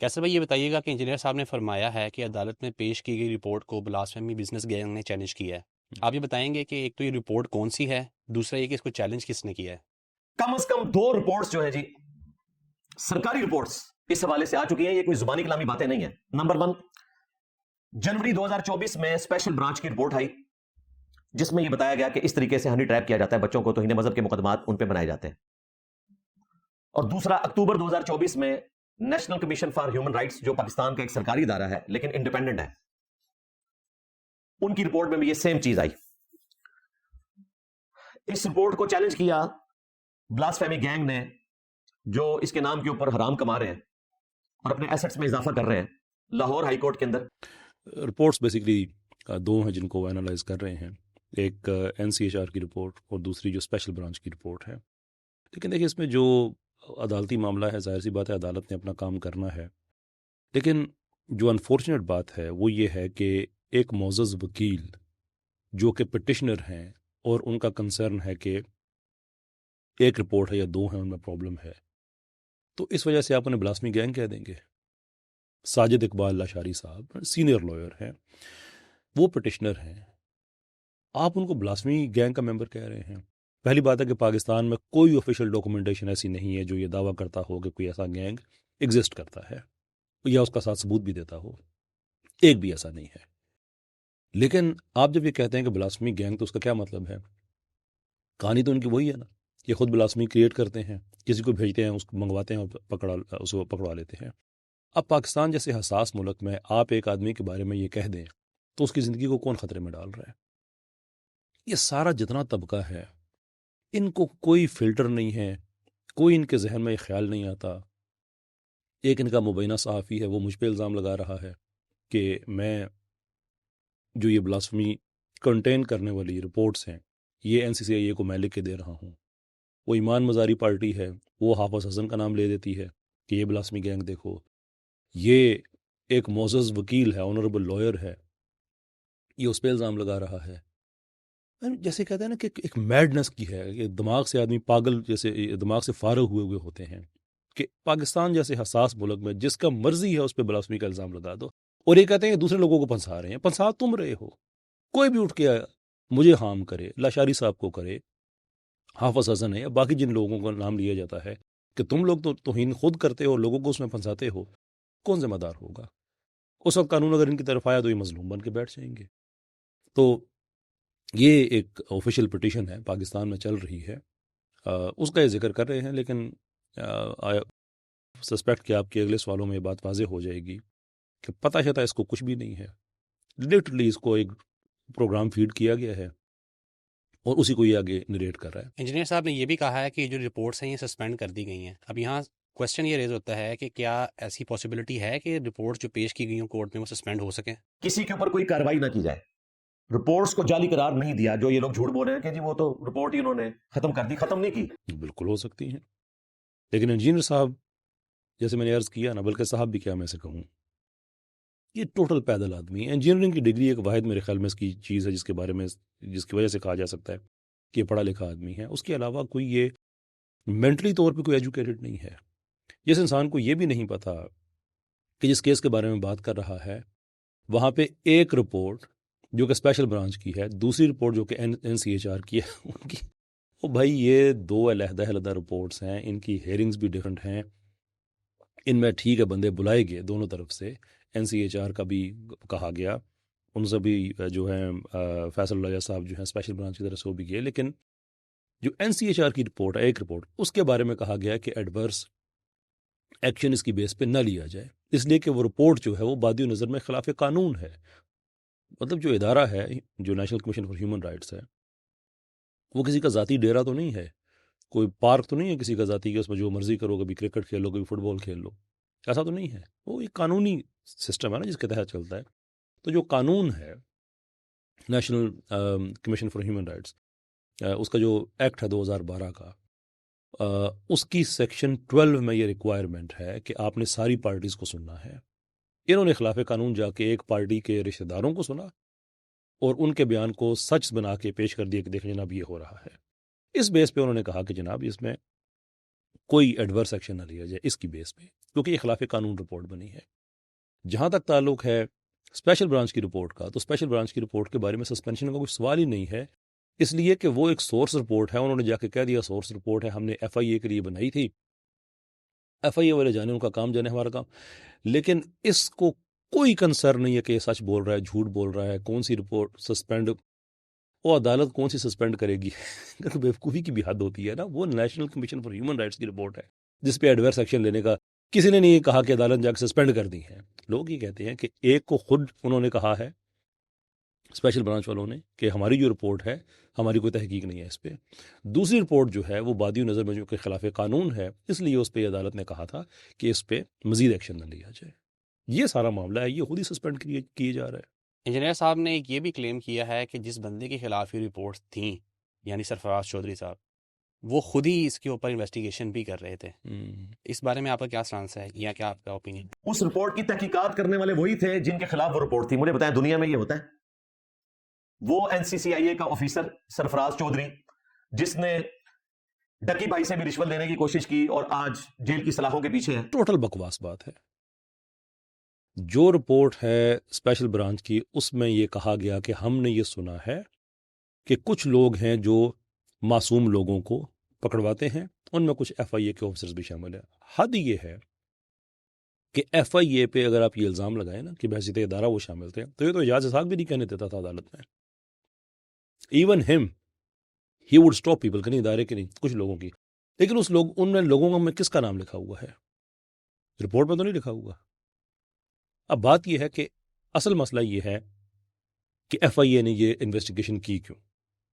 کیسر بھائی یہ بتائیے گا کہ انجینئر صاحب نے فرمایا ہے کہ عدالت میں پیش کی گئی رپورٹ کو بلاسفیمی بزنس گینگ نے چیلنج کیا ہے. آپ یہ بتائیں گے کہ ایک تو یہ رپورٹ کون سی ہے، دوسرا یہ کہ اس کو چیلنج کس نے کیا ہے؟ کم از کم 2 رپورٹس جو ہے جی سرکاری رپورٹس اس حوالے سے آ چکی ہیں. یہ کوئی زبانی کلامی باتیں نہیں ہیں. نمبر 1، جنوری 2024 میں اسپیشل برانچ کی رپورٹ آئی جس میں یہ بتایا گیا کہ اس طریقے سے ہنی ٹریپ کیا جاتا ہے بچوں کو، توہین مذہب کے مقدمات ان پہ بنائے جاتے ہیں. اور دوسرا، اکتوبر 2024 میں national commission for human rights, جو پاکستان کا ایک سرکاری ادارہ ہے لیکن انڈیپینڈنٹ ہے، ان کی رپورٹ میں بھی یہ سیم چیز آئی. اس رپورٹ کو چیلنج کیا بلاسفیمی گینگ نے، جو اس کے نام کے اوپر حرام کما رہے ہیں اور اپنے ایسٹس میں اضافہ کر رہے ہیں. لاہور ہائی کورٹ کے اندر رپورٹس بیسیکلی دو ہیں جن کو وہ انالائز کر رہے ہیں، ایک NCHR کی رپورٹ اور دوسری جو اسپیشل برانچ کی رپورٹ ہے. لیکن دیکھیں اس میں جو عدالتی معاملہ ہے، ظاہر سی بات ہے عدالت نے اپنا کام کرنا ہے، لیکن جو انفارچونیٹ بات ہے وہ یہ ہے کہ ایک معزز وکیل جو کہ پٹیشنر ہیں اور ان کا کنسرن ہے کہ ایک رپورٹ ہے یا دو ہیں ان میں پرابلم ہے، تو اس وجہ سے آپ انہیں بلاسفیمی گینگ کہہ دیں گے. ساجد اقبال لاشاری صاحب سینئر لائر ہیں، وہ پٹیشنر ہیں، آپ ان کو بلاسفیمی گینگ کا ممبر کہہ رہے ہیں. پہلی بات ہے کہ پاکستان میں کوئی آفیشیل ڈاکومنٹیشن ایسی نہیں ہے جو یہ دعویٰ کرتا ہو کہ کوئی ایسا گینگ ایگزسٹ کرتا ہے یا اس کا ساتھ ثبوت بھی دیتا ہو. ایک بھی ایسا نہیں ہے. لیکن آپ جب یہ کہتے ہیں کہ بلاسفیمی گینگ، تو اس کا کیا مطلب ہے؟ کہانی تو ان کی وہی ہے نا، یہ خود بلاسفیمی کریٹ کرتے ہیں، کسی کو بھیجتے ہیں، اس کو منگواتے ہیں اور اس کو پکڑوا لیتے ہیں. اب پاکستان جیسے حساس ملک میں آپ ایک آدمی کے بارے میں یہ کہہ دیں تو اس کی زندگی کو کون خطرے میں ڈال رہا ہے؟ یہ سارا جتنا طبقہ ہے ان کو کوئی فلٹر نہیں ہے، کوئی ان کے ذہن میں یہ خیال نہیں آتا. ایک ان کا مبینہ صحافی ہے، وہ مجھ پہ الزام لگا رہا ہے کہ میں جو یہ بلاسفیمی کنٹین کرنے والی رپورٹس ہیں یہ NCCIA کو میں لکھ کے دے رہا ہوں. وہ ایمان مزاری پارٹی ہے، وہ حافظ حسن کا نام لے دیتی ہے کہ یہ بلاسفیمی گینگ دیکھو. یہ ایک معزز وکیل ہے، آنریبل لائر ہے، یہ اس پہ الزام لگا رہا ہے. جیسے کہتے ہیں نا کہ ایک میڈنس کی ہے، کہ دماغ سے آدمی پاگل جیسے دماغ سے فارغ ہوئے ہوتے ہیں کہ پاکستان جیسے حساس ملک میں جس کا مرضی ہے اس پہ بلاسفیمی کا الزام لگا دو، اور یہ کہتے ہیں کہ دوسرے لوگوں کو پھنسا رہے ہیں. پھنسا تم رہے ہو. کوئی بھی اٹھ کے مجھے ہارم کرے، لاشاری صاحب کو کرے، حافظ حسن ہے یا باقی جن لوگوں کا نام لیا جاتا ہے کہ تم لوگ تو توہین خود کرتے ہو اور لوگوں کو اس میں پھنساتے ہو، کون ذمہ دار ہوگا؟ اس وقت قانون اگر ان کی طرف آیا تو یہ مظلوم بن کے بیٹھ جائیں گے. تو یہ ایک آفیشیل پٹیشن ہے پاکستان میں چل رہی ہے، اس کا یہ ذکر کر رہے ہیں. لیکن سسپیکٹ کہ آپ کے اگلے سوالوں میں یہ بات واضح ہو جائے گی کہ پتہ شتا اس کو کچھ بھی نہیں ہے. لٹرلی اس کو ایک پروگرام فیڈ کیا گیا ہے اور اسی کو یہ آگے نریٹ کر رہا ہے. انجینئر صاحب نے یہ بھی کہا ہے کہ جو رپورٹس ہیں یہ سسپینڈ کر دی گئی ہیں. اب یہاں کوشچن یہ ریز ہوتا ہے کہ کیا ایسی پاسبلٹی ہے کہ رپورٹ جو پیش کی گئی ہوں کورٹ میں وہ سسپینڈ ہو سکیں؟ کسی کے اوپر کوئی کارروائی نہ کی جائے. رپورٹس کو جعلی قرار نہیں دیا. جو یہ لوگ جھوٹ بول رہے ہیں کہ جی وہ تو رپورٹ ہی انہوں نے ختم کر دی، ختم نہیں کی. بالکل ہو سکتی ہیں، لیکن انجینئر صاحب جیسے میں نے عرض کیا نا، بلکہ صاحب بھی کیا میں سے کہوں، یہ ٹوٹل پیدل آدمی ہے. انجینئرنگ کی ڈگری ایک واحد میرے خیال میں اس کی چیز ہے جس کے بارے میں جس کی وجہ سے کہا جا سکتا ہے کہ یہ پڑھا لکھا آدمی ہے. اس کے علاوہ کوئی یہ مینٹلی طور پہ کوئی ایجوکیٹڈ نہیں ہے. جس انسان کو یہ بھی نہیں پتا کہ جس کیس کے بارے میں بات کر رہا ہے وہاں پہ ایک رپورٹ جو کہ اسپیشل برانچ کی ہے، دوسری رپورٹ جو کہ NCHR کی ہے ان کی، وہ بھائی یہ دو علیحدہ علیحدہ رپورٹس ہیں، ان کی ہیئرنگز بھی ڈفرینٹ ہیں. ان میں ٹھیک ہے بندے بلائے گئے دونوں طرف سے، NCHR کا بھی کہا گیا، ان سے بھی جو ہیں فیصل اللہ صاحب جو ہیں اسپیشل برانچ کی طرف سے وہ بھی گئے. لیکن جو NCHR کی رپورٹ ہے، ایک رپورٹ، اس کے بارے میں کہا گیا کہ ایڈورس ایکشن اس کی بیس پہ نہ لیا جائے، اس لیے کہ وہ رپورٹ جو ہے وہ بادی نظر میں خلاف قانون ہے. مطلب جو ادارہ ہے، جو national commission for human rights ہے، وہ کسی کا ذاتی ڈیرا تو نہیں ہے، کوئی پارک تو نہیں ہے کسی کا ذاتی کہ اس میں جو مرضی کرو، کبھی کرکٹ کھیل لو، کبھی فٹ بال کھیل لو. ایسا تو نہیں ہے. وہ ایک قانونی سسٹم ہے نا جس کے تحت چلتا ہے. تو جو قانون ہے national commission for human rights, اس کا جو ایکٹ ہے 2012 کا، اس کی سیکشن 12 میں یہ ریکوائرمنٹ ہے کہ آپ نے ساری پارٹیز کو سننا ہے. انہوں نے خلاف قانون جا کے ایک پارٹی کے رشتہ داروں کو سنا اور ان کے بیان کو سچ بنا کے پیش کر دیا کہ دیکھیں جناب یہ ہو رہا ہے. اس بیس پہ انہوں نے کہا کہ جناب اس میں کوئی ایڈورس ایکشن نہ لیا جائے اس کی بیس پہ، کیونکہ یہ خلاف قانون رپورٹ بنی ہے۔ جہاں تک تعلق ہے اسپیشل برانچ کی رپورٹ کا، تو اسپیشل برانچ کی رپورٹ کے بارے میں سسپینشن کا کوئی سوال ہی نہیں ہے، اس لیے کہ وہ ایک سورس رپورٹ ہے، انہوں نے جا کے کہہ دیا سورس رپورٹ ہے، ہم نے ایف آئی اے کے لیے بنائی تھی، ایف آئی اے والے جانے ان کا کام جانے ہمارا کام، لیکن اس کو کوئی کنسرن نہیں ہے کہ یہ سچ بول رہا ہے جھوٹ بول رہا ہے، کون سی رپورٹ سسپینڈ، وہ عدالت کون سی سسپینڈ کرے گی بیوقوفی کی بھی حد ہوتی ہے نا، وہ national commission for human rights کی رپورٹ ہے جس پہ ایڈورس ایکشن لینے کا کسی نے نہیں کہا کہ عدالت جا کے سسپینڈ کر دی ہے۔ لوگ یہ کہتے ہیں کہ ایک کو خود انہوں نے کہا ہے اسپیشل برانچ والوں نے کہ ہماری جو رپورٹ ہے ہماری کوئی تحقیق نہیں ہے اس پہ، دوسری رپورٹ جو ہے وہ بادی نظر میں جو کہ خلاف قانون ہے، اس لیے اس پہ عدالت نے کہا تھا کہ اس پہ مزید ایکشن نہ لیا جائے۔ یہ سارا معاملہ ہے، یہ خود ہی سسپینڈ کیے جا رہا ہے۔ انجینئر صاحب نے ایک یہ بھی کلیم کیا ہے کہ جس بندے کے خلاف یہ رپورٹس تھیں، یعنی سرفراز چودھری صاحب، وہ خود ہی اس کے اوپر انویسٹیگیشن بھی کر رہے تھے۔ اس بارے میں آپ کا کیا سٹانس ہے یا کیا آپ کا اوپینین؟ اس رپورٹ کی تحقیقات کرنے والے وہی تھے جن کے خلاف وہ رپورٹ تھی۔ مجھے بتائیں دنیا میں یہ ہوتا ہے؟ وہ این سی سی آئی اے کا آفیسر سرفراز چودھری جس نے ڈکی بھائی سے بھی رشوت لینے کی کوشش کی اور آج جیل کی سلاخوں کے پیچھے ہے۔ ٹوٹل بکواس بات ہے۔ جو رپورٹ ہے اسپیشل برانچ کی، اس میں یہ کہا گیا کہ ہم نے یہ سنا ہے کہ کچھ لوگ ہیں جو معصوم لوگوں کو پکڑواتے ہیں، ان میں کچھ ایف آئی اے کے آفیسرز بھی شامل ہیں۔ حد یہ ہے کہ ایف آئی اے پہ اگر آپ یہ الزام لگائیں نا کہ بحیثیت ادارہ وہ شامل تھے، تو یہ تو اعجاز اسحاق بھی نہیں کہنے دیتا تھا عدالت میں۔ ایون ہم ہی وڈ اسٹاپ پیپل، کہ نہیں ادارے کے نہیں کچھ لوگوں کی، لیکن ان میں لوگوں میں کس کا نام لکھا ہوا ہے؟ رپورٹ میں تو نہیں لکھا ہوا۔ اب بات یہ ہے کہ اصل مسئلہ یہ ہے کہ ایف آئی اے نے یہ انویسٹیگیشن کی کیوں؟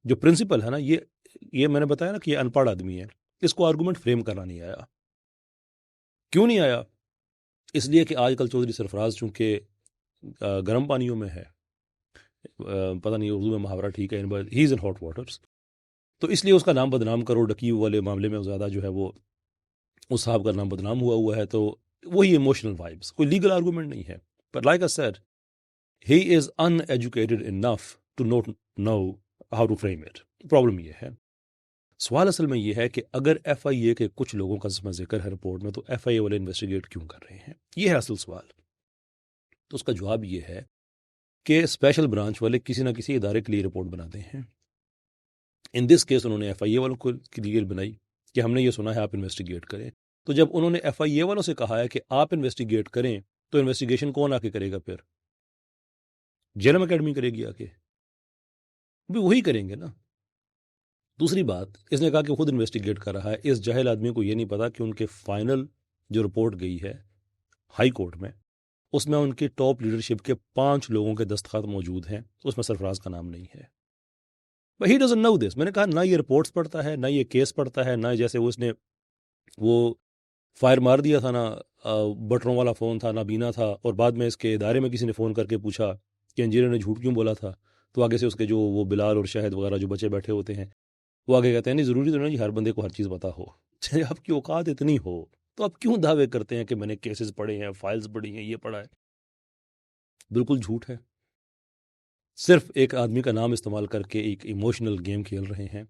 جو پرنسپل ہے نا، یہ میں نے بتایا نا کہ یہ ان پڑھ آدمی ہے، اس کو آرگومنٹ فریم کرنا نہیں آیا۔ کیوں نہیں آیا؟ اس لیے کہ آج کل چودھری سرفراز چونکہ گرم پانیوں میں ہے، پتہ نہیں اردو میں محاورہ ٹھیک ہے، ہی از ان ہاٹ واٹرز، تو اس لیے اس کا نام بدنام کرو، ڈکی والے معاملے میں زیادہ جو ہے وہ اس صاحب کا نام بدنام ہوا ہے، تو وہی ایموشنل وائبس، کوئی لیگل آرگومنٹ نہیں ہے۔ But like I said, he is uneducated enough to not know how to frame it. Problem یہ ہے، سوال اصل میں یہ ہے کہ اگر ایف آئی اے کے کچھ لوگوں کا ذکر ہے رپورٹ میں، تو ایف آئی اے والے انویسٹیگیٹ کیوں کر رہے ہیں؟ یہ ہے اصل سوال۔ تو اس کا جواب یہ ہے کہ اسپیشل برانچ والے کسی نہ کسی ادارے کے لیے رپورٹ بناتے ہیں۔ ان دس کیس انہوں نے ایف آئی اے والوں کو لیے بنائی کہ ہم نے یہ سنا ہے آپ انویسٹیگیٹ کریں، تو جب انہوں نے ایف آئی اے والوں سے کہا ہے کہ آپ انویسٹیگیٹ کریں، تو انویسٹیگیشن کون آ کے کرے گا؟ پھر جیلم اکیڈمی کرے گی آ کے، بھی وہی کریں گے نا۔ دوسری بات، اس نے کہا کہ خود انویسٹیگیٹ کر رہا ہے، اس جاہل آدمی کو یہ نہیں پتا کہ ان کے فائنل جو رپورٹ گئی ہے ہائی کورٹ میں، اس میں ان کی ٹاپ لیڈرشپ کے 5 لوگوں کے دستخط موجود ہیں، اس میں سرفراز کا نام نہیں ہے۔ بٹ ہی ڈزنٹ نو دس۔ میں نے کہا نہ یہ رپورٹس پڑھتا ہے، نہ یہ کیس پڑھتا ہے، نہ جیسے اس نے وہ فائر مار دیا تھا نا، بٹروں والا فون تھا، نابینا تھا، اور بعد میں اس کے ادارے میں کسی نے فون کر کے پوچھا کہ انجینئر نے جھوٹ کیوں بولا تھا، تو آگے سے اس کے جو وہ بلال اور شاہد وغیرہ جو بچے بیٹھے ہوتے ہیں، وہ آگے کہتے ہیں نہیں ضروری تو نہیں ہر بندے کو ہر چیز پتا ہو۔ آپ کی اوقات اتنی ہو تو آپ کیوں دعوے کرتے ہیں کہ میں نے کیسز پڑھے ہیں، فائلز پڑھی ہیں، یہ پڑھا ہے؟ بالکل جھوٹ ہے۔ صرف ایک آدمی کا نام استعمال کر کے ایک ایموشنل گیم کھیل رہے ہیں۔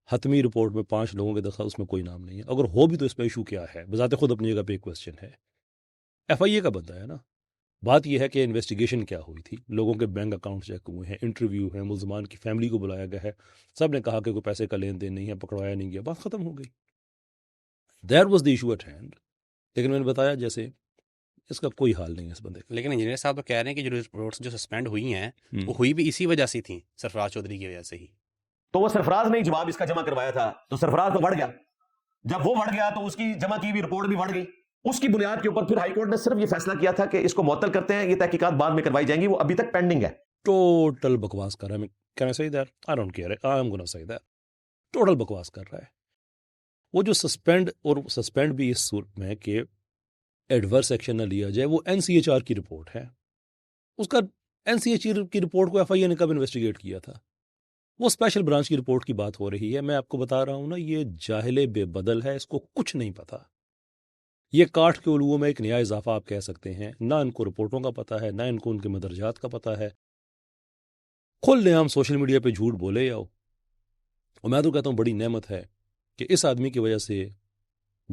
حتمی رپورٹ میں 5 لوگوں کے دستخط، اس میں کوئی نام نہیں ہے۔ اگر ہو بھی تو اس میں ایشو کیا ہے؟ بذات خود اپنی جگہ پہ ایک کوسچن ہے، ایف آئی اے کا بندہ ہے نا۔ بات یہ ہے کہ انویسٹیگیشن کیا ہوئی تھی، لوگوں کے بینک اکاؤنٹ چیک ہوئے ہیں، انٹرویو ہے، ملزمان کی فیملی کو بلایا گیا ہے، سب نے کہا کہ کوئی پیسے کا لین دین نہیں ہے، پکڑوایا نہیں گیا، بات ختم ہو گئی۔ That was the issue at hand. لیکن میں نے بتایا جیسے اس کا کوئی حال نہیں ہے اس بندے کا۔ لیکن انجینئر صاحب تو کہہ رہے ہیں کہ جو رپورٹس جو سسپینڈ ہوئی ہیں وہ ہوئی بھی اسی وجہ سے تھیں، سرفراز چودھری کی وجہ سے ہی۔ تو وہ سرفراز نے جواب اس کا جمع کروایا تھا، تو سرفراز تو بڑھ گیا، جب وہ بڑھ گیا تو اس کی جمع کی ہوئی رپورٹ بھی بڑھ گئی۔ اس کی بنیاد کے اوپر پھر ہائی کورٹ نے صرف یہ فیصلہ کیا تھا کہ اس کو معطل کرتے ہیں، یہ تحقیقات بعد میں کروائی جائیں گی، وہ ابھی تک پینڈنگ ہے۔ ٹوٹل بکواس کر رہا ہے۔ Can I say that? I don't care. I am gonna say that. Total بکواس کر رہا ہے۔ وہ جو سسپینڈ بھی اس صورت میں کہ ایڈورس ایکشن نہ لیا جائے، وہ این سی ایچ آر کی رپورٹ ہے۔ اس کا این سی ایچ آر کی رپورٹ کو ایف آئی اے نے کب انویسٹیگیٹ کیا تھا؟ وہ اسپیشل برانچ کی رپورٹ کی بات ہو رہی ہے۔ میں آپ کو بتا رہا ہوں نا، یہ جاہل بے بدل ہے، اس کو کچھ نہیں پتا۔ یہ کاٹھ کے علوم میں ایک نیا اضافہ آپ کہہ سکتے ہیں، نہ ان کو رپورٹوں کا پتہ ہے، نہ ان کو ان کے مدرجات کا پتہ ہے۔ کھلے عام سوشل میڈیا پہ جھوٹ بولے جاؤ۔ اور میں تو کہتا ہوں بڑی نعمت ہے کہ اس آدمی کی وجہ سے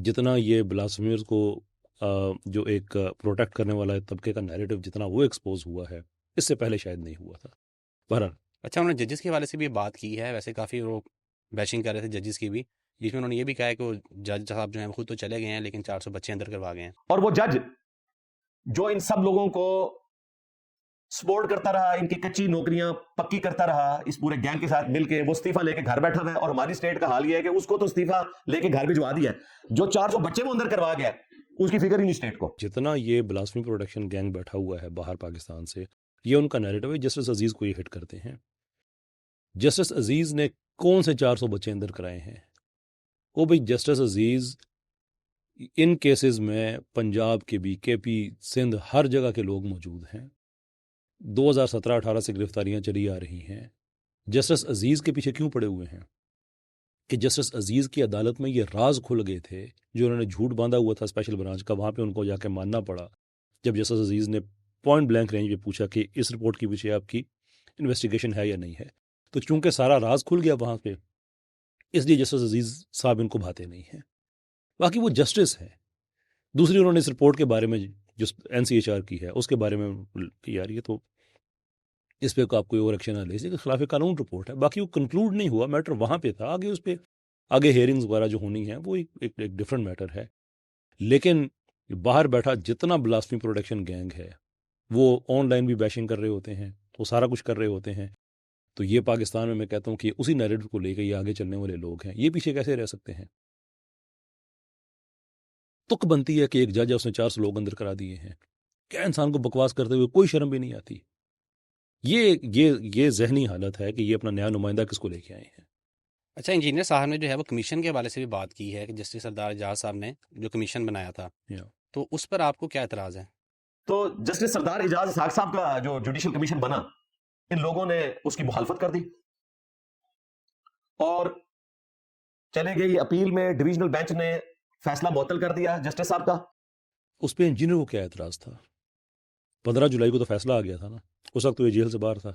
جتنا یہ بلاسفیمرز کو جو ایک پروٹیکٹ کرنے والا طبقے کا نیریٹو جتنا وہ ایکسپوز ہوا ہے اس سے پہلے شاید نہیں ہوا تھا. بہرحال اچھا، انہوں نے ججز کے حوالے سے بھی بات کی ہے، ویسے کافی وہ بیشنگ کر رہے تھے ججز کی بھی، جس میں انہوں نے یہ بھی کہا ہے کہ وہ جج صاحب جو ہیں خود تو چلے گئے ہیں لیکن 400 بچے اندر کروا گئے ہیں. اور وہ جج جو ان سب لوگوں کو سپورٹ کرتا رہا، ان کی کچی نوکریاں پکی کرتا رہا اس پورے گینگ کے ساتھ مل کے، وہ استعفیٰ لے کے گھر بیٹھا ہوا ہے. اور ہماری اسٹیٹ کا حال یہ ہے کہ اس کو تو استعفیٰ لے کے گھر بھجوا دیا ہے، جو 400 بچے وہ اندر کروا گیا اس کی فکر ہی نہیں اسٹیٹ کو. جتنا یہ بلاسفیمی پروٹیکشن گینگ بیٹھا ہوا ہے باہر پاکستان سے، یہ ان کا نیریٹو ہے. جسٹس عزیز کو یہ ہٹ کرتے ہیں. جسٹس عزیز نے کون سے 400 بچے اندر کرائے ہیں؟ وہ بھائی جسٹس عزیز ان کیسز میں پنجاب کے بھی، کے پی، سندھ، ہر جگہ کے لوگ موجود ہیں. 2017-18 سے گرفتاریاں چلی آ رہی ہیں. جسٹس عزیز کے پیچھے کیوں پڑے ہوئے ہیں؟ کہ جسٹس عزیز کی عدالت میں یہ راز کھل گئے تھے جو انہوں نے جھوٹ باندھا ہوا تھا اسپیشل برانچ کا، وہاں پہ ان کو جا کے ماننا پڑا جب جسٹس عزیز نے پوائنٹ بلینک رینج پہ پوچھا کہ اس رپورٹ کے پیچھے آپ کی انویسٹیگیشن ہے یا نہیں ہے. تو چونکہ سارا راز کھل گیا وہاں پہ، اس لیے جسٹس عزیز صاحب ان کو بھاتے نہیں ہیں. باقی وہ جسٹس ہے. دوسری انہوں نے اس رپورٹ کے بارے میں جو NCHR کی ہے اس کے بارے میں یار یہ تو اس پہ آپ کوئی اور ایکشن نہ لے، اس کے خلاف قانون رپورٹ ہے. باقی وہ کنکلوڈ نہیں ہوا، میٹر وہاں پہ تھا. آگے اس پہ آگے ہیئرنگز وغیرہ جو ہونی ہیں وہ ایک ڈفرینٹ میٹر ہے. لیکن باہر بیٹھا جتنا بلاسفیمی پروٹیکشن گینگ ہے وہ آن لائن بھی بیشنگ کر رہے ہوتے ہیں، وہ سارا کچھ کر رہے ہوتے ہیں. تو یہ پاکستان میں کہتا ہوں کہ اسی نیریٹو کو لے کے یہ آگے چلنے والے لوگ ہیں. یہ پیچھے کیسے رہ سکتے ہیں؟ تک بنتی ہے کہ ایک جج ہے اس نے 400 لوگ اندر کرا دیے ہیں. کیا انسان کو بکواس کرتے ہوئے کوئی شرم بھی نہیں آتی؟ یہ ذہنی حالت ہے کہ یہ اپنا نیا نمائندہ کس کو لے کے آئے ہیں. اچھا، انجینئر صاحب نے جو ہے وہ کمیشن کے حوالے سے بھی بات کی ہے کہ جسٹس سردار اعجاز صاحب نے جو کمیشن بنایا تھا، تو اس پر آپ کو کیا اعتراض ہے؟ تو جسٹس سردار اعجاز اسحاق صاحب کا جو جوڈیشل کمیشن بنا، ان لوگوں نے اس کی مخالفت کر دی اور چلے گئی اپیل میں. ڈویژنل بینچ نے فیصلہ معطل کر دیا جسٹس صاحب کا. اس پہ انجینئر کو کیا اعتراض تھا؟ 15 جولائی کو تو فیصلہ آ گیا تھا نا. اس وقت تو یہ جیل سے باہر تھا.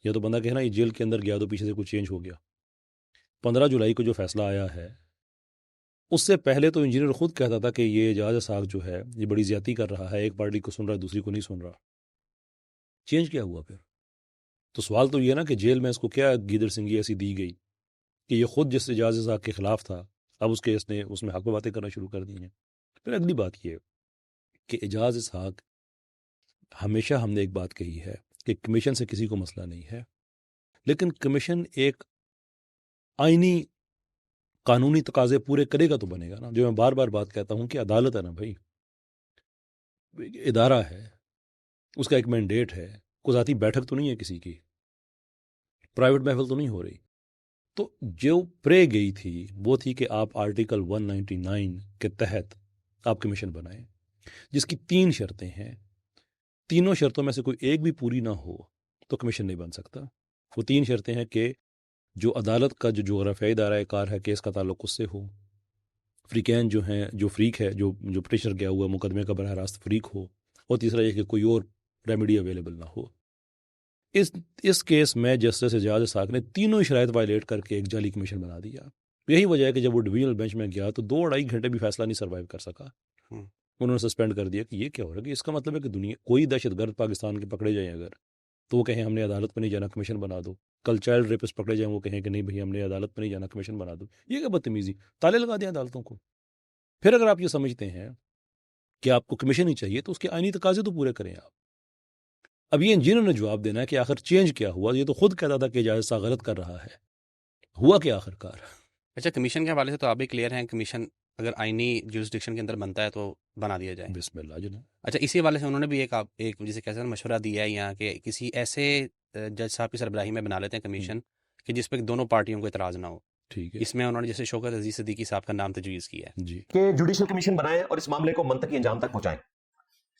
یا تو بندہ کہنا یہ جیل کے اندر گیا تو پیچھے سے کچھ چینج ہو گیا. 15 جولائی کو جو فیصلہ آیا ہے اس سے پہلے تو انجینئر خود کہتا تھا کہ یہ اعجاز اسحاق جو ہے یہ بڑی زیادتی کر رہا ہے، ایک پارٹی کو سن رہا ہے دوسری کو نہیں سن رہا. چینج کیا ہوا پھر؟ تو سوال تو یہ نا کہ جیل میں اس کو کیا گیدر سنگھی ایسی دی گئی کہ یہ خود جس اعجاز اسحاق کے خلاف تھا اب اس کیس نے اس میں حق پہ باتیں کرنا شروع کر دی ہیں. پھر اگلی بات یہ کہ اعجاز اسحاق، ہمیشہ ہم نے ایک بات کہی ہے کہ کمیشن سے کسی کو مسئلہ نہیں ہے، لیکن کمیشن ایک آئینی قانونی تقاضے پورے کرے گا تو بنے گا نا. جو میں بار بار بات کہتا ہوں کہ عدالت ہے نا بھائی، ادارہ ہے، اس کا ایک مینڈیٹ ہے، کوئی ذاتی بیٹھک تو نہیں ہے کسی کی، پرائیویٹ محفل تو نہیں ہو رہی. تو جو پرے گئی تھی وہ تھی کہ آپ آرٹیکل 199 کے تحت آپ کمیشن بنائیں، جس کی 3 شرطیں ہیں. تینوں شرطوں میں سے کوئی ایک بھی پوری نہ ہو تو کمیشن نہیں بن سکتا. وہ 3 شرطیں ہیں کہ جو عدالت کا جو جغرافیائی دائرہ کار ہے کیس کا تعلق اس سے ہو، فریقین جو ہیں، جو فریق ہے جو پریشر گیا ہوا مقدمے کا براہ راست فریق ہو، اور تیسرا یہ کہ کوئی اور ریمیڈی اویلیبل نہ ہو. اس کیس میں جسٹس اعجاز اسحاق نے تینوں شرائط وائلیٹ کر کے ایک جعلی کمیشن بنا دیا. یہی وجہ ہے کہ جب وہ ڈویژنل بینچ میں گیا تو 2-2.5 گھنٹے بھی فیصلہ نہیں سروائیو کر سکا. انہوں نے سسپینڈ کر دیا کہ یہ کیا ہو رہا ہے. کہ اس کا مطلب ہے کہ دنیا کوئی دہشت گرد پاکستان کے پکڑے جائیں اگر تو وہ کہیں ہم نے عدالت پہ نہیں جانا کمیشن بنا دو. کل چائلڈ ریپسٹ پکڑے جائیں وہ کہیں کہ نہیں بھائی ہم نے عدالت پہ نہیں جانا کمیشن بنا دو. یہ کیا بدتمیزی، تالے لگا دیں عدالتوں کو. پھر اگر آپ یہ سمجھتے ہیں کہ آپ کو کمیشن ہی چاہیے تو اس کے آئینی تقاضے تو پورے کریں آپ. اب یہ انجینئر نے جواب دینا ہے کہ آخر چینج کیا ہوا. یہ تو خود کہتا تھا کہ اعجاز صاحب غلط کر رہا ہے، ہوا کیا آخر کار؟ اچھا، کمیشن کے حوالے سے تو آپ بھی کلیئر ہیں، کمیشن اگر آئینی جورسڈکشن کے اندر بنتا ہے تو بنا دیا جائے. بسم اللہ جناب. اچھا، اسی حوالے سے انہوں نے بھی ایک جسے کیسا مشورہ دیا ہے یہاں کہ کسی ایسے جج صاحب کی سربراہی میں بنا لیتے ہیں کمیشن کہ جس پہ دونوں پارٹیوں کو اعتراض نہ ہو. ٹھیک ہے. اس میں انہوں نے جیسے شوکت عزیز صدیقی صاحب کا نام تجویز کیا ہے جی کہ جوڈیشل کمیشن بنائیں اور اس معاملے کو منطقی انجام تک پہنچائیں.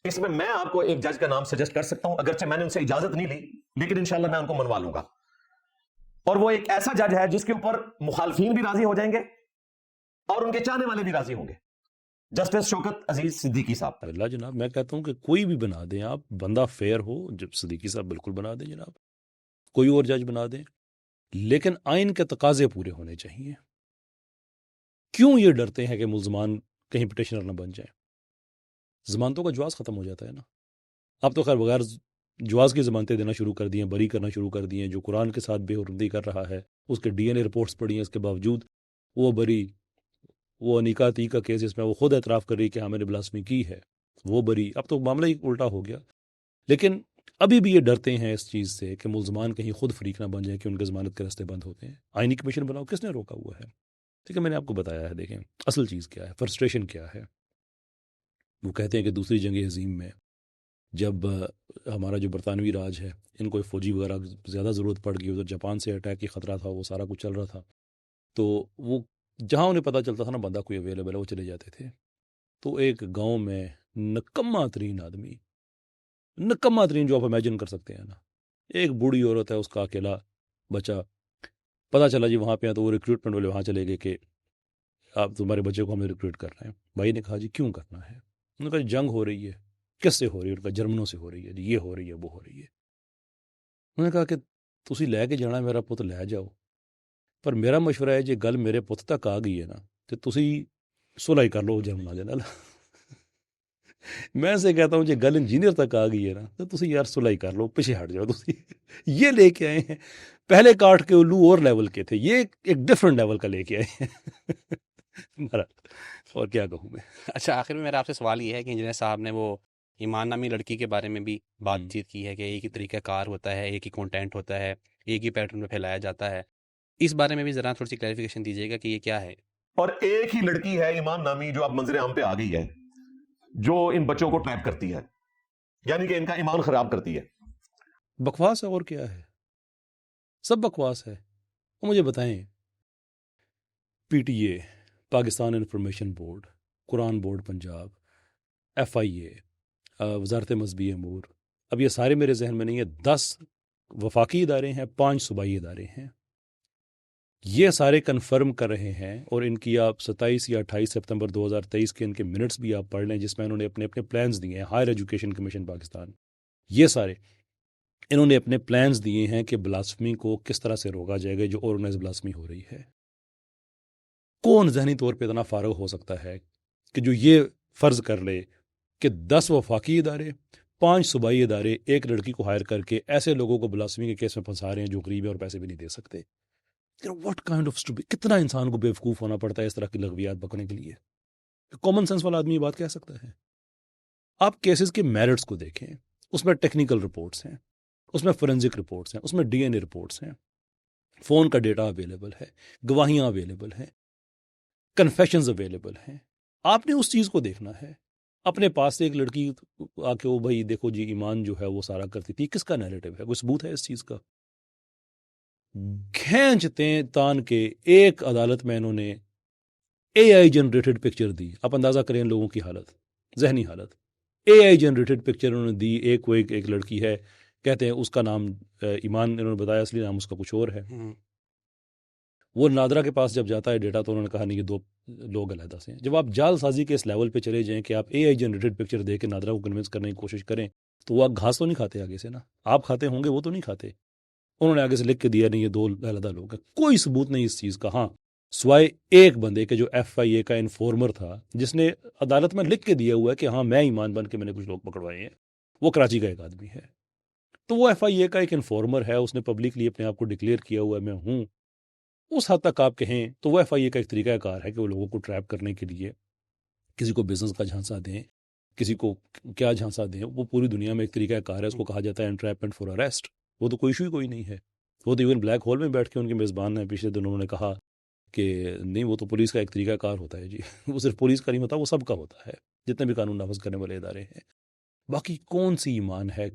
اس میں آپ کو ایک جج کا نام سجیسٹ کر سکتا ہوں، اگرچہ میں نے ان سے اجازت نہیں لی لیکن انشاءاللہ میں ان کو منوا لوں گا. اور وہ ایک ایسا جج ہے جس کے اوپر مخالفین بھی راضی ہو جائیں گے اور ان کے چاہنے والے بھی راضی ہوں گے، جسٹس شوکت عزیز صدیقی صاحب. اللہ جناب، میں کہتا ہوں کہ کوئی بھی بنا دیں آپ، بندہ فیئر ہو. جب صدیقی صاحب بالکل بنا دیں جناب، کوئی اور جج بنا دیں، لیکن آئین کے تقاضے پورے ہونے چاہیے. کیوں یہ ڈرتے ہیں کہ ملزمان کہیں پٹیشنر نہ بن جائیں؟ ضمانتوں کا جواز ختم ہو جاتا ہے نا. اب تو خیر بغیر جواز کی ضمانتیں دینا شروع کر دی ہیں، بری کرنا شروع کر دی ہیں. جو قرآن کے ساتھ بے حرمتی کر رہا ہے، اس کے ڈی این اے رپورٹس پڑی ہیں، اس کے باوجود وہ بری. وہ انیکا تی کا کیس جس میں وہ خود اعتراف کر رہی کہ ہاں میں نے بلاسفمی کی ہے، وہ بری. اب تو معاملہ ہی الٹا ہو گیا. لیکن ابھی بھی یہ ڈرتے ہیں اس چیز سے کہ ملزمان کہیں خود فریق نہ بن جائیں کہ ان کے ضمانت کے راستے بند ہوتے ہیں. آئینی کمیشن بناؤ، کس نے روکا ہوا ہے؟ ٹھیک ہے، میں نے آپ کو بتایا ہے. دیکھیں اصل چیز کیا ہے، فرسٹریشن کیا ہے. وہ کہتے ہیں کہ دوسری جنگ عظیم میں جب ہمارا جو برطانوی راج ہے، ان کو فوجی وغیرہ زیادہ ضرورت پڑ گئی، ادھر جاپان سے اٹیک کی خطرہ تھا، وہ سارا کچھ چل رہا تھا، تو وہ جہاں انہیں پتہ چلتا تھا نا بندہ کوئی اویلیبل ہے وہ چلے جاتے تھے. تو ایک گاؤں میں نکما ترین آدمی، نکما ترین جو آپ امیجن کر سکتے ہیں نا، ایک بوڑھی عورت ہے، اس کا اکیلا بچہ. پتہ چلا جی وہاں پہ تو وہ ریکروٹمنٹ والے وہاں چلے گئے کہ آپ تمہارے بچے کو ہمیں ریکروٹ کرنا ہے. بھائی نے کہا جی کیوں کرنا ہے؟ انہوں نے کہا جنگ ہو رہی ہے. کس سے ہو رہی ہے؟ ان کا جرمنوں سے ہو رہی ہے جی، یہ ہو رہی ہے وہ ہو رہی ہے. انہوں نے کہا کہ تسی لے کے جانا میرا پت لے جاؤ، پر میرا مشورہ ہے جی گل میرے پت تک آ گئی ہے نا تو تسی صلح کر لو جرمنا دے نال. میں سے کہتا ہوں جی گل انجینئر تک آ گئی ہے نا تو تسی یار صلح کر لو، پیچھے ہٹ جاؤ. تسی یہ لے کے آئے ہیں، پہلے کاٹ کے الو اور لیول کے تھے، یہ ایک ڈفرنٹ لیول کا لے کے آئے ہیں. اور کیا کہوں میں. اچھا، آخر میں میرا آپ سے سوال یہ ہے کہ انجینئر صاحب نے وہ ایمان نامی لڑکی کے بارے میں بھی بات چیت کی ہے کہ ایک ہی طریقہ کار ہوتا ہے، ایک ہی کنٹینٹ ہوتا ہے، ایک ہی پیٹرن میں پھیلایا جاتا ہے. اس بارے میں بھی ذرا تھوڑی سی کلیریفیکیشن دیجیے گا کہ یہ کیا ہے. اور ایک ہی لڑکی ہے ایمان نامی جو اب منظر عام پہ آ گئی ہے، جو ان بچوں کو ٹریپ کرتی ہے، یعنی کہ ان کا ایمان خراب کرتی ہے. بکواس ہے، اور کیا ہے، سب بکواس ہے. مجھے بتائیں، P T A, Pakistan information board, قرآن board Punjab, F I A, وزارت مذہبی امور، اب یہ سارے میرے ذہن میں نہیں ہے، 10 وفاقی ادارے ہیں، 5 صوبائی ادارے ہیں. یہ سارے کنفرم کر رہے ہیں، اور ان کی آپ 27 یا 28 سپتمبر 2023 کے ان کے منٹس بھی آپ پڑھ لیں جس میں انہوں نے اپنے پلانز دیے ہیں. ہائر ایجوکیشن کمیشن پاکستان، یہ سارے انہوں نے اپنے پلانز دیے ہیں کہ بلاسفمی کو کس طرح سے روکا جائے گا جو آرگنائز بلاسفمی ہو رہی ہے. کون ذہنی طور پہ اتنا فارغ ہو سکتا ہے کہ جو یہ فرض کر لے کہ 10 وفاقی ادارے، 5 صوبائی ادارے ایک لڑکی کو ہائر کر کے ایسے لوگوں کو بلاسفمی کے کیس میں پھنسا رہے ہیں جو غریب ہیں اور پیسے بھی نہیں دے سکتے. واٹ کائنڈ آف اسٹوپڈ، کتنا انسان کو بیوقوف ہونا پڑتا ہے اس طرح کی لغویات بکنے کے لیے. کامن سینس والا آدمی یہ بات کہہ سکتا ہے. آپ کیسز کے میرٹس کو دیکھیں، اس میں ٹیکنیکل رپورٹس ہیں، اس میں فورینزک رپورٹس ہیں، اس میں ڈی این اے رپورٹس ہیں، فون کا ڈیٹا اویلیبل ہے، گواہیاں اویلیبل ہیں، کنفیشنز اویلیبل ہیں. آپ نے اس چیز کو دیکھنا ہے. اپنے پاس سے ایک لڑکی آ کے وہ بھائی دیکھو جی ایمان جو ہے وہ سارا کرتی تھی، کس کا نیریٹو ہے؟ کوئی ثبوت ہے اس چیز کا؟ کھینچتے تان کے ایک عدالت میں انہوں نے اے آئی جنریٹڈ پکچر دی. آپ اندازہ کریں ان لوگوں کی حالت، ذہنی حالت. اے آئی جنریٹڈ پکچر انہوں نے دی. ایک لڑکی ہے، کہتے ہیں اس کا نام ایمان، انہوں نے بتایا اصلی نام اس کا کچھ اور ہے. وہ نادرا کے پاس جب جاتا ہے ڈیٹا تو انہوں نے کہا نہیں یہ 2 لوگ علیحدہ سے ہیں. جب آپ جال سازی کے اس لیول پہ چلے جائیں کہ آپ اے آئی جنریٹڈ پکچر دے کے نادرا کو کنونس کرنے کی کوشش کریں تو وہ گھاس تو نہیں کھاتے آگے سے نا، آپ کھاتے ہوں گے، وہ تو نہیں کھاتے. انہوں نے آگے سے لکھ کے دیا نہیں یہ 2 علیحدہ لوگ ہیں. کوئی ثبوت نہیں اس چیز کا، ہاں سوائے ایک بندے کے جو ایف آئی اے کا انفارمر تھا جس نے عدالت میں لکھ کے دیا ہوا ہے کہ ہاں میں ایمان بن کے میں نے کچھ لوگ پکڑوائے ہیں. وہ کراچی کا ایک آدمی ہے، تو وہ ایف آئی اے کا ایک انفارمر ہے، اس نے پبلکلی اپنے آپ کو ڈکلیئر کیا ہوا ہے میں ہوں. اس حد تک آپ کہیں تو وہ ایف آئی اے کا ایک طریقہ کار ہے کہ وہ لوگوں کو ٹریپ کرنے کے لیے کسی کو بزنس کا جھانسا دیں، کسی کو کیا جھانسا دیں. وہ پوری دنیا میں ایک طریقہ کار ہے، اس کو کہا جاتا ہے انٹریپمنٹ فار اریسٹ. وہ تو کوئی ایشو ہی کوئی نہیں ہے. وہ تو ایون بلیک ہول میں بیٹھ کے ان کے میزبان ہیں پچھلے دنوں نے کہا کہ نہیں وہ تو پولیس کا ایک طریقہ کار ہوتا ہے جی. وہ صرف پولیس کا نہیں ہوتا، وہ سب کا ہوتا ہے، جتنے بھی قانون نافذ کرنے والے ادارے ہیں. باقی کون سی ایمان ہے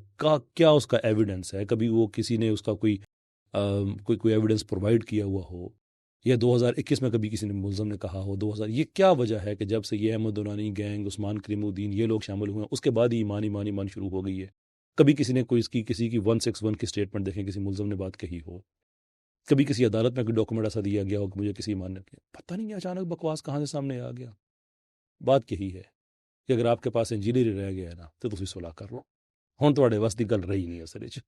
کیا اس کا ایویڈنس ہے؟ کبھی وہ کسی نے اس کا کوئی ایویڈنس پرووائڈ کیا ہوا ہو، یا 2021 میں کبھی کسی نے ملزم نے کہا ہو 2000. یہ کیا وجہ ہے کہ جب سے یہ احمد دورانی گینگ، عثمان کریم الدین، یہ لوگ شامل ہوئے ہیں اس کے بعد ہی ایمان شروع ہو گئی ہے؟ کبھی کسی نے کسی کی 161 کی اسٹیٹمنٹ دیکھیں کسی ملزم نے بات کہی ہو، کبھی کسی عدالت میں کوئی ڈاکومنٹ ایسا دیا گیا ہو کہ مجھے کسی ایمان نے کیا، پتہ نہیں اچانک بکواس کہاں سے سامنے آ گیا. بات یہی ہے کہ اگر آپ کے پاس انجینئر رہ گیا ہے نا تو تسی صلح کر لو. ہن تواڈے وس دی گل رہی نہیں اصل وچ.